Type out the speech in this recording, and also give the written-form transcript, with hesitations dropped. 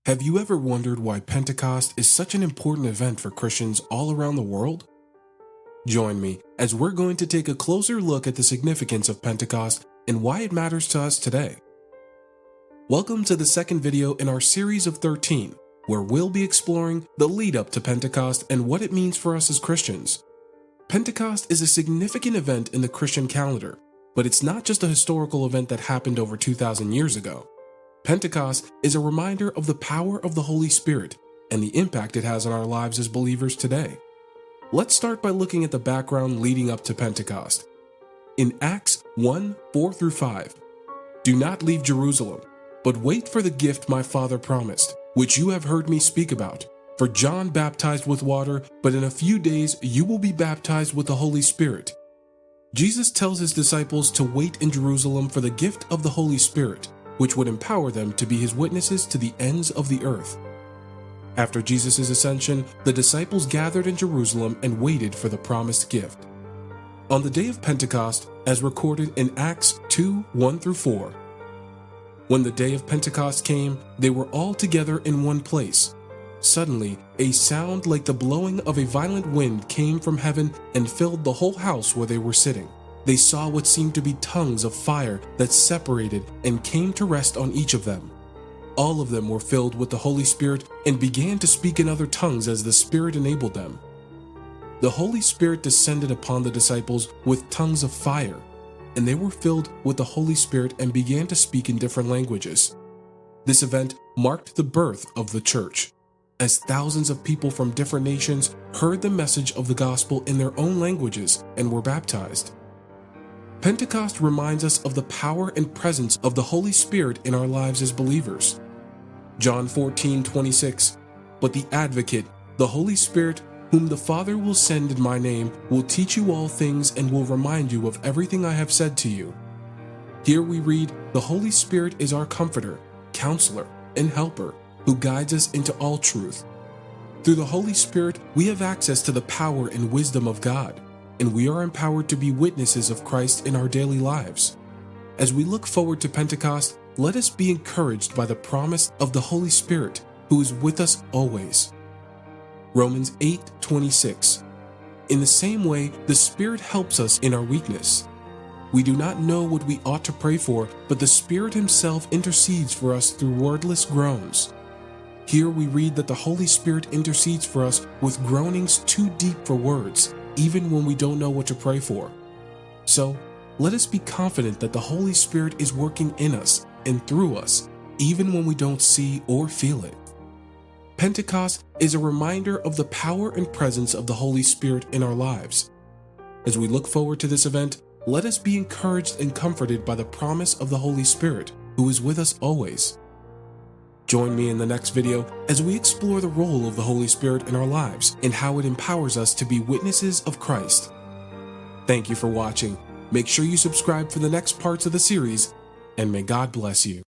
Have you ever wondered why Pentecost is such an important event for Christians all around the world? Join me as we're going to take a closer look at the significance of Pentecost and why it matters to us today. Welcome to the second video in our series of 13, where we'll be exploring the lead up to Pentecost and what it means for us as Christians. Pentecost is a significant event in the Christian calendar, but it's not just a historical event that happened over 2,000 years ago. Pentecost is a reminder of the power of the Holy Spirit and the impact it has on our lives as believers today. Let's start by looking at the background leading up to Pentecost. In Acts 1:4-5, "Do not leave Jerusalem, but wait for the gift my Father promised, which you have heard me speak about. For John baptized with water, but in a few days you will be baptized with the Holy Spirit." Jesus tells his disciples to wait in Jerusalem for the gift of the Holy Spirit, which would empower them to be his witnesses to the ends of the earth. After Jesus' ascension, the disciples gathered in Jerusalem and waited for the promised gift. On the day of Pentecost, as recorded in Acts 2:1-4, when the day of Pentecost came, they were all together in one place. Suddenly, a sound like the blowing of a violent wind came from heaven and filled the whole house where they were sitting. They saw what seemed to be tongues of fire that separated and came to rest on each of them. All of them were filled with the Holy Spirit and began to speak in other tongues as the Spirit enabled them. The Holy Spirit descended upon the disciples with tongues of fire, and they were filled with the Holy Spirit and began to speak in different languages. This event marked the birth of the church, as thousands of people from different nations heard the message of the gospel in their own languages and were baptized. Pentecost reminds us of the power and presence of the Holy Spirit in our lives as believers. John 14:26, "But the Advocate, the Holy Spirit, whom the Father will send in my name, will teach you all things and will remind you of everything I have said to you." Here we read, the Holy Spirit is our comforter, counselor, and helper, who guides us into all truth. Through the Holy Spirit, we have access to the power and wisdom of God, and we are empowered to be witnesses of Christ in our daily lives. As we look forward to Pentecost, let us be encouraged by the promise of the Holy Spirit, who is with us always. Romans 8:26, "In the same way, the Spirit helps us in our weakness. We do not know what we ought to pray for, but the Spirit himself intercedes for us through wordless groans." Here we read that the Holy Spirit intercedes for us with groanings too deep for words, even when we don't know what to pray for. So, let us be confident that the Holy Spirit is working in us and through us, even when we don't see or feel it. Pentecost is a reminder of the power and presence of the Holy Spirit in our lives. As we look forward to this event, let us be encouraged and comforted by the promise of the Holy Spirit, who is with us always. Join me in the next video as we explore the role of the Holy Spirit in our lives and how it empowers us to be witnesses of Christ. Thank you for watching. Make sure you subscribe for the next parts of the series, and may God bless you.